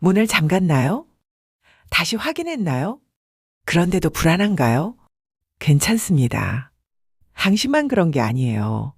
문을 잠갔나요? 다시 확인했나요? 그런데도 불안한가요? 괜찮습니다. 당신만 그런 게 아니에요.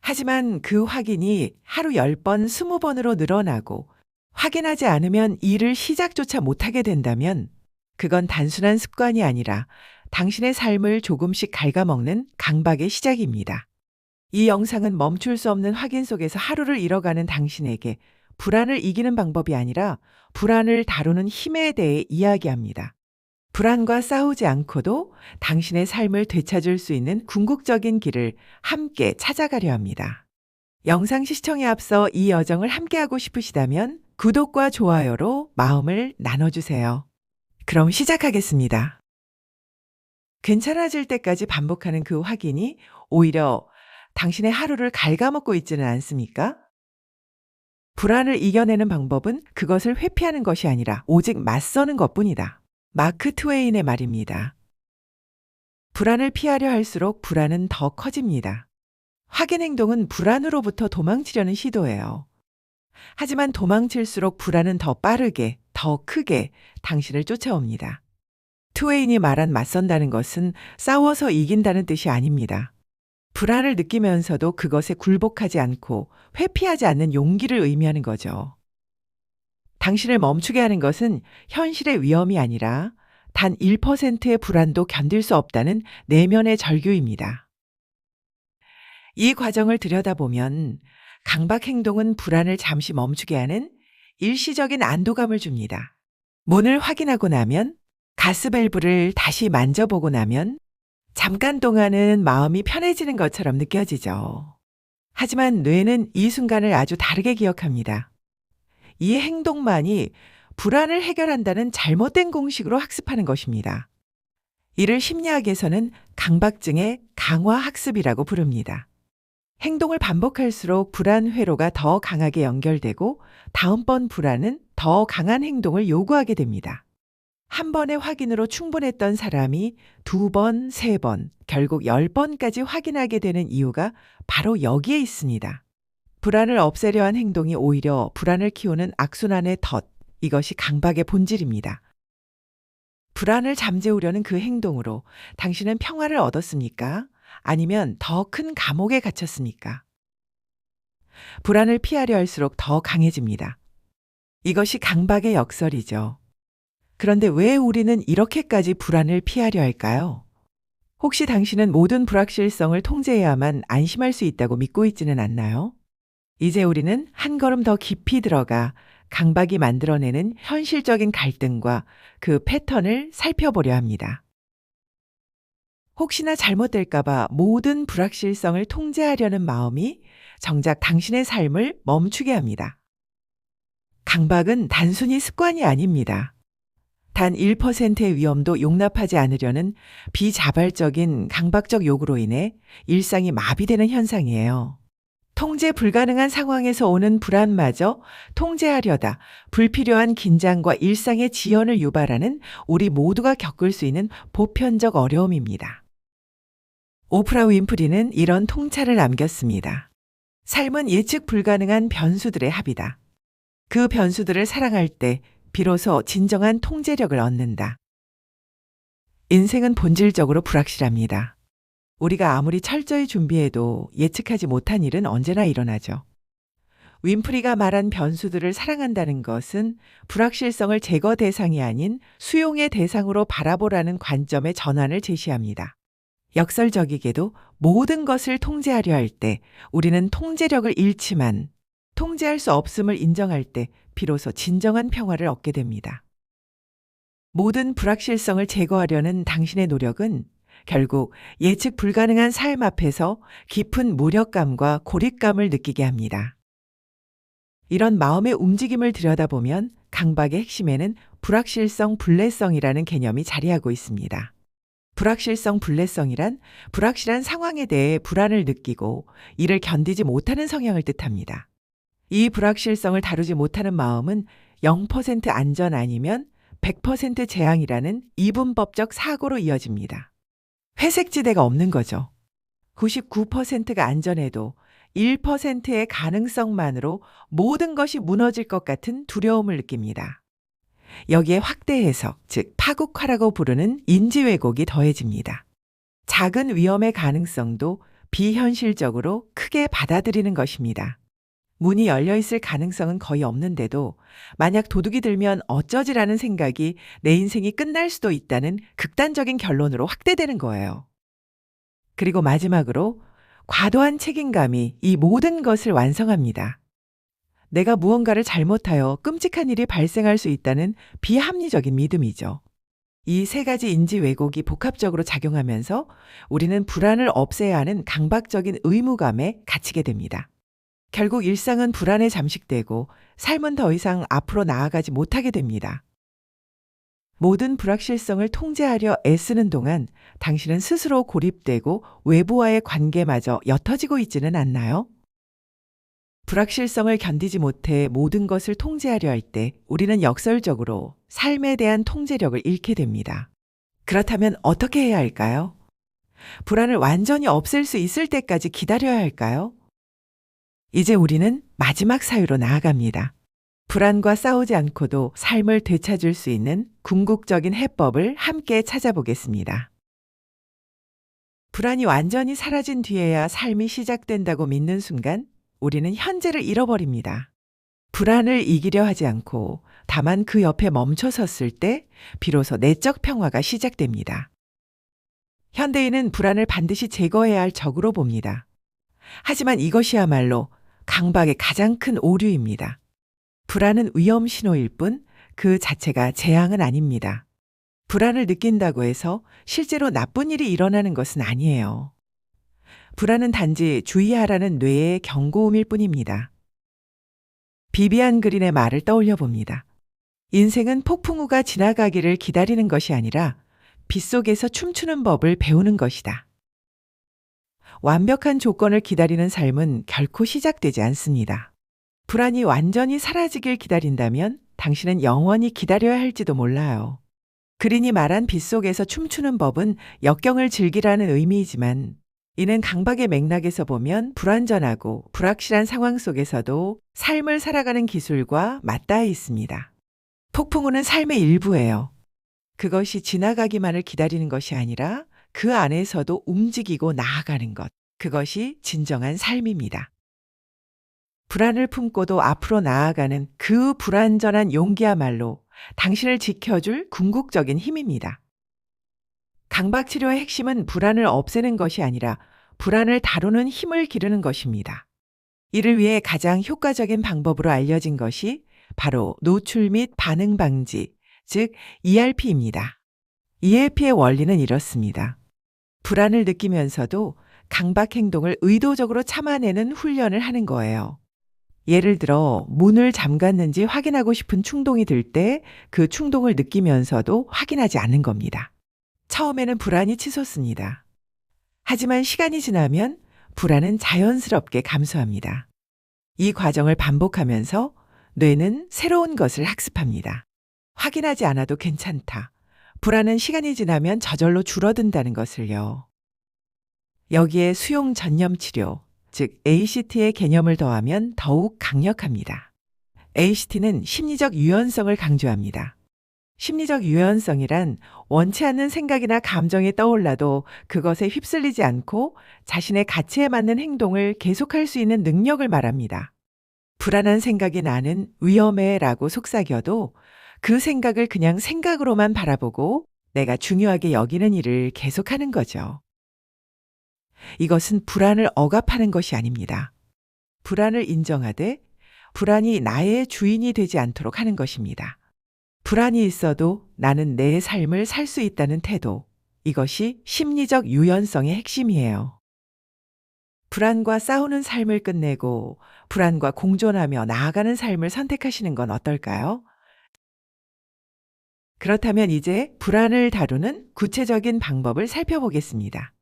하지만 그 확인이 하루 10번, 20번으로 늘어나고 확인하지 않으면 일을 시작조차 못하게 된다면 그건 단순한 습관이 아니라 당신의 삶을 조금씩 갉아먹는 강박의 시작입니다. 이 영상은 멈출 수 없는 확인 속에서 하루를 잃어가는 당신에게 불안을 이기는 방법이 아니라 불안을 다루는 힘에 대해 이야기합니다. 불안과 싸우지 않고도 당신의 삶을 되찾을 수 있는 궁극적인 길을 함께 찾아가려 합니다. 영상 시청에 앞서 이 여정을 함께하고 싶으시다면 구독과 좋아요로 마음을 나눠주세요. 그럼 시작하겠습니다. 괜찮아질 때까지 반복하는 그 확인이 오히려 당신의 하루를 갉아먹고 있지는 않습니까? 불안을 이겨내는 방법은 그것을 회피하는 것이 아니라 오직 맞서는 것뿐이다. 마크 트웨인의 말입니다. 불안을 피하려 할수록 불안은 더 커집니다. 확인 행동은 불안으로부터 도망치려는 시도예요. 하지만 도망칠수록 불안은 더 빠르게, 더 크게 당신을 쫓아옵니다. 트웨인이 말한 맞선다는 것은 싸워서 이긴다는 뜻이 아닙니다. 불안을 느끼면서도 그것에 굴복하지 않고 회피하지 않는 용기를 의미하는 거죠. 당신을 멈추게 하는 것은 현실의 위험이 아니라 단 1%의 불안도 견딜 수 없다는 내면의 절규입니다. 이 과정을 들여다보면 강박 행동은 불안을 잠시 멈추게 하는 일시적인 안도감을 줍니다. 문을 확인하고 나면, 가스밸브를 다시 만져보고 나면 잠깐 동안은 마음이 편해지는 것처럼 느껴지죠. 하지만 뇌는 이 순간을 아주 다르게 기억합니다. 이 행동만이 불안을 해결한다는 잘못된 공식으로 학습하는 것입니다. 이를 심리학에서는 강박증의 강화 학습이라고 부릅니다. 행동을 반복할수록 불안 회로가 더 강하게 연결되고 다음번 불안은 더 강한 행동을 요구하게 됩니다. 한 번의 확인으로 충분했던 사람이 2번, 3번, 결국 10번까지 확인하게 되는 이유가 바로 여기에 있습니다. 불안을 없애려 한 행동이 오히려 불안을 키우는 악순환의 덫, 이것이 강박의 본질입니다. 불안을 잠재우려는 그 행동으로 당신은 평화를 얻었습니까? 아니면 더 큰 감옥에 갇혔습니까? 불안을 피하려 할수록 더 강해집니다. 이것이 강박의 역설이죠. 그런데 왜 우리는 이렇게까지 불안을 피하려 할까요? 혹시 당신은 모든 불확실성을 통제해야만 안심할 수 있다고 믿고 있지는 않나요? 이제 우리는 한 걸음 더 깊이 들어가 강박이 만들어내는 현실적인 갈등과 그 패턴을 살펴보려 합니다. 혹시나 잘못될까봐 모든 불확실성을 통제하려는 마음이 정작 당신의 삶을 멈추게 합니다. 강박은 단순히 습관이 아닙니다. 단 1%의 위험도 용납하지 않으려는 비자발적인 강박적 요구로 인해 일상이 마비되는 현상이에요. 통제 불가능한 상황에서 오는 불안마저 통제하려다 불필요한 긴장과 일상의 지연을 유발하는 우리 모두가 겪을 수 있는 보편적 어려움입니다. 오프라 윈프리는 이런 통찰을 남겼습니다. 삶은 예측 불가능한 변수들의 합이다. 그 변수들을 사랑할 때 비로소 진정한 통제력을 얻는다. 인생은 본질적으로 불확실합니다. 우리가 아무리 철저히 준비해도 예측하지 못한 일은 언제나 일어나죠. 윈프리가 말한 변수들을 사랑한다는 것은 불확실성을 제거 대상이 아닌 수용의 대상으로 바라보라는 관점의 전환을 제시합니다. 역설적이게도 모든 것을 통제하려 할 때 우리는 통제력을 잃지만 통제할 수 없음을 인정할 때 비로소 진정한 평화를 얻게 됩니다. 모든 불확실성을 제거하려는 당신의 노력은 결국 예측 불가능한 삶 앞에서 깊은 무력감과 고립감을 느끼게 합니다. 이런 마음의 움직임을 들여다보면 강박의 핵심에는 불확실성, 불내성이라는 개념이 자리하고 있습니다. 불확실성, 불내성이란 불확실한 상황에 대해 불안을 느끼고 이를 견디지 못하는 성향을 뜻합니다. 이 불확실성을 다루지 못하는 마음은 0% 안전 아니면 100% 재앙이라는 이분법적 사고로 이어집니다. 회색지대가 없는 거죠. 99%가 안전해도 1%의 가능성만으로 모든 것이 무너질 것 같은 두려움을 느낍니다. 여기에 확대 해석, 즉 파국화라고 부르는 인지 왜곡이 더해집니다. 작은 위험의 가능성도 비현실적으로 크게 받아들이는 것입니다. 문이 열려 있을 가능성은 거의 없는데도 만약 도둑이 들면 어쩌지라는 생각이 내 인생이 끝날 수도 있다는 극단적인 결론으로 확대되는 거예요. 그리고 마지막으로 과도한 책임감이 이 모든 것을 완성합니다. 내가 무언가를 잘못하여 끔찍한 일이 발생할 수 있다는 비합리적인 믿음이죠. 이 세 가지 인지 왜곡이 복합적으로 작용하면서 우리는 불안을 없애야 하는 강박적인 의무감에 갇히게 됩니다. 결국 일상은 불안에 잠식되고 삶은 더 이상 앞으로 나아가지 못하게 됩니다. 모든 불확실성을 통제하려 애쓰는 동안 당신은 스스로 고립되고 외부와의 관계마저 옅어지고 있지는 않나요? 불확실성을 견디지 못해 모든 것을 통제하려 할 때 우리는 역설적으로 삶에 대한 통제력을 잃게 됩니다. 그렇다면 어떻게 해야 할까요? 불안을 완전히 없앨 수 있을 때까지 기다려야 할까요? 이제 우리는 마지막 사유로 나아갑니다. 불안과 싸우지 않고도 삶을 되찾을 수 있는 궁극적인 해법을 함께 찾아보겠습니다. 불안이 완전히 사라진 뒤에야 삶이 시작된다고 믿는 순간 우리는 현재를 잃어버립니다. 불안을 이기려 하지 않고 다만 그 옆에 멈춰 섰을 때 비로소 내적 평화가 시작됩니다. 현대인은 불안을 반드시 제거해야 할 적으로 봅니다. 하지만 이것이야말로 강박의 가장 큰 오류입니다. 불안은 위험 신호일 뿐 그 자체가 재앙은 아닙니다. 불안을 느낀다고 해서 실제로 나쁜 일이 일어나는 것은 아니에요. 불안은 단지 주의하라는 뇌의 경고음일 뿐입니다. 비비안 그린의 말을 떠올려 봅니다. 인생은 폭풍우가 지나가기를 기다리는 것이 아니라 빗속에서 춤추는 법을 배우는 것이다. 완벽한 조건을 기다리는 삶은 결코 시작되지 않습니다. 불안이 완전히 사라지길 기다린다면 당신은 영원히 기다려야 할지도 몰라요. 그린이 말한 빗속에서 춤추는 법은 역경을 즐기라는 의미이지만 이는 강박의 맥락에서 보면 불완전하고 불확실한 상황 속에서도 삶을 살아가는 기술과 맞닿아 있습니다. 폭풍우는 삶의 일부예요. 그것이 지나가기만을 기다리는 것이 아니라 그 안에서도 움직이고 나아가는 것. 그것이 진정한 삶입니다. 불안을 품고도 앞으로 나아가는 그 불완전한 용기야말로 당신을 지켜줄 궁극적인 힘입니다. 강박 치료의 핵심은 불안을 없애는 것이 아니라 불안을 다루는 힘을 기르는 것입니다. 이를 위해 가장 효과적인 방법으로 알려진 것이 바로 노출 및 반응 방지, 즉 ERP입니다. ERP의 원리는 이렇습니다. 불안을 느끼면서도 강박 행동을 의도적으로 참아내는 훈련을 하는 거예요. 예를 들어 문을 잠갔는지 확인하고 싶은 충동이 들 때 그 충동을 느끼면서도 확인하지 않는 겁니다. 처음에는 불안이 치솟습니다. 하지만 시간이 지나면 불안은 자연스럽게 감소합니다. 이 과정을 반복하면서 뇌는 새로운 것을 학습합니다. 확인하지 않아도 괜찮다. 불안은 시간이 지나면 저절로 줄어든다는 것을요. 여기에 수용 전념 치료, 즉 ACT의 개념을 더하면 더욱 강력합니다. ACT는 심리적 유연성을 강조합니다. 심리적 유연성이란 원치 않는 생각이나 감정이 떠올라도 그것에 휩쓸리지 않고 자신의 가치에 맞는 행동을 계속할 수 있는 능력을 말합니다. 불안한 생각이 나는 위험해라고 속삭여도 그 생각을 그냥 생각으로만 바라보고 내가 중요하게 여기는 일을 계속하는 거죠. 이것은 불안을 억압하는 것이 아닙니다. 불안을 인정하되 불안이 나의 주인이 되지 않도록 하는 것입니다. 불안이 있어도 나는 내 삶을 살 수 있다는 태도, 이것이 심리적 유연성의 핵심이에요. 불안과 싸우는 삶을 끝내고 불안과 공존하며 나아가는 삶을 선택하시는 건 어떨까요? 그렇다면 이제 불안을 다루는 구체적인 방법을 살펴보겠습니다.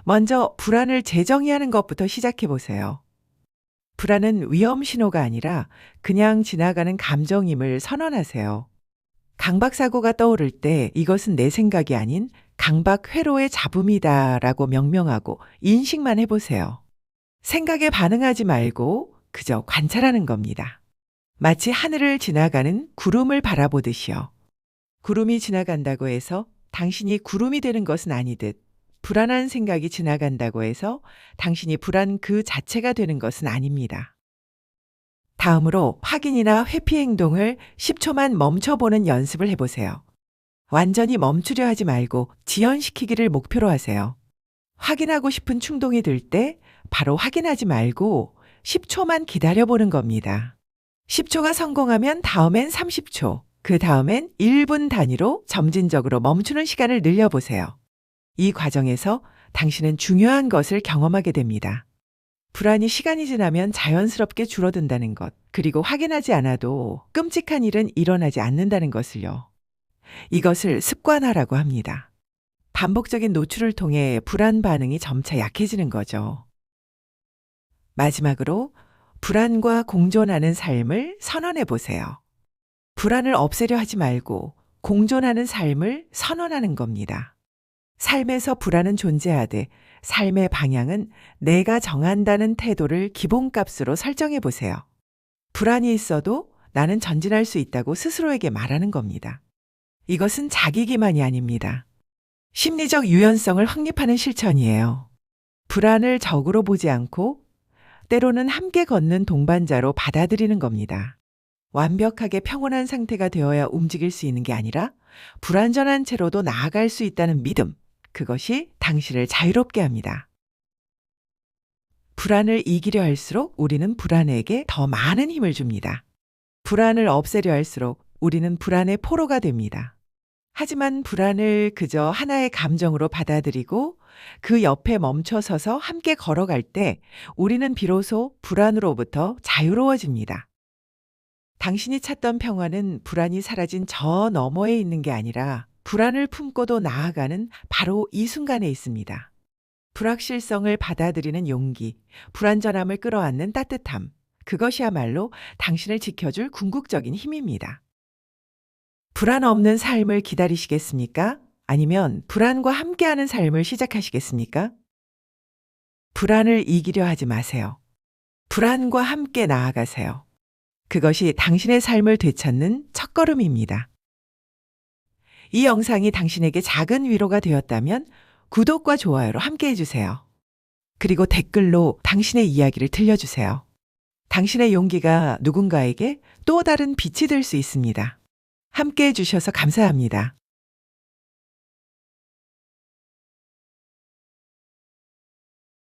먼저 불안을 재정의하는 것부터 시작해 보세요. 불안은 위험 신호가 아니라 그냥 지나가는 감정임을 선언하세요. 강박사고가 떠오를 때 이것은 내 생각이 아닌 강박 회로의 잡음이다라고 명명하고 인식만 해보세요. 생각에 반응하지 말고 그저 관찰하는 겁니다. 마치 하늘을 지나가는 구름을 바라보듯이요. 구름이 지나간다고 해서 당신이 구름이 되는 것은 아니듯 불안한 생각이 지나간다고 해서 당신이 불안 그 자체가 되는 것은 아닙니다. 다음으로 확인이나 회피 행동을 10초만 멈춰보는 연습을 해보세요. 완전히 멈추려 하지 말고 지연시키기를 목표로 하세요. 확인하고 싶은 충동이 들 때 바로 확인하지 말고 10초만 기다려보는 겁니다. 10초가 성공하면 다음엔 30초, 그 다음엔 1분 단위로 점진적으로 멈추는 시간을 늘려보세요. 이 과정에서 당신은 중요한 것을 경험하게 됩니다. 불안이 시간이 지나면 자연스럽게 줄어든다는 것, 그리고 확인하지 않아도 끔찍한 일은 일어나지 않는다는 것을요. 이것을 습관화라고 합니다. 반복적인 노출을 통해 불안 반응이 점차 약해지는 거죠. 마지막으로 불안과 공존하는 삶을 선언해 보세요. 불안을 없애려 하지 말고 공존하는 삶을 선언하는 겁니다. 삶에서 불안은 존재하되 삶의 방향은 내가 정한다는 태도를 기본값으로 설정해 보세요. 불안이 있어도 나는 전진할 수 있다고 스스로에게 말하는 겁니다. 이것은 자기 기만이 아닙니다. 심리적 유연성을 확립하는 실천이에요. 불안을 적으로 보지 않고 때로는 함께 걷는 동반자로 받아들이는 겁니다. 완벽하게 평온한 상태가 되어야 움직일 수 있는 게 아니라 불완전한 채로도 나아갈 수 있다는 믿음, 그것이 당신을 자유롭게 합니다. 불안을 이기려 할수록 우리는 불안에게 더 많은 힘을 줍니다. 불안을 없애려 할수록 우리는 불안의 포로가 됩니다. 하지만 불안을 그저 하나의 감정으로 받아들이고 그 옆에 멈춰서서 함께 걸어갈 때 우리는 비로소 불안으로부터 자유로워집니다. 당신이 찾던 평화는 불안이 사라진 저 너머에 있는 게 아니라 불안을 품고도 나아가는 바로 이 순간에 있습니다. 불확실성을 받아들이는 용기, 불완전함을 끌어안는 따뜻함, 그것이야말로 당신을 지켜줄 궁극적인 힘입니다. 불안 없는 삶을 기다리시겠습니까? 아니면 불안과 함께하는 삶을 시작하시겠습니까? 불안을 이기려 하지 마세요. 불안과 함께 나아가세요. 그것이 당신의 삶을 되찾는 첫걸음입니다. 이 영상이 당신에게 작은 위로가 되었다면 구독과 좋아요로 함께 해주세요. 그리고 댓글로 당신의 이야기를 들려주세요. 당신의 용기가 누군가에게 또 다른 빛이 될 수 있습니다. 함께 해주셔서 감사합니다.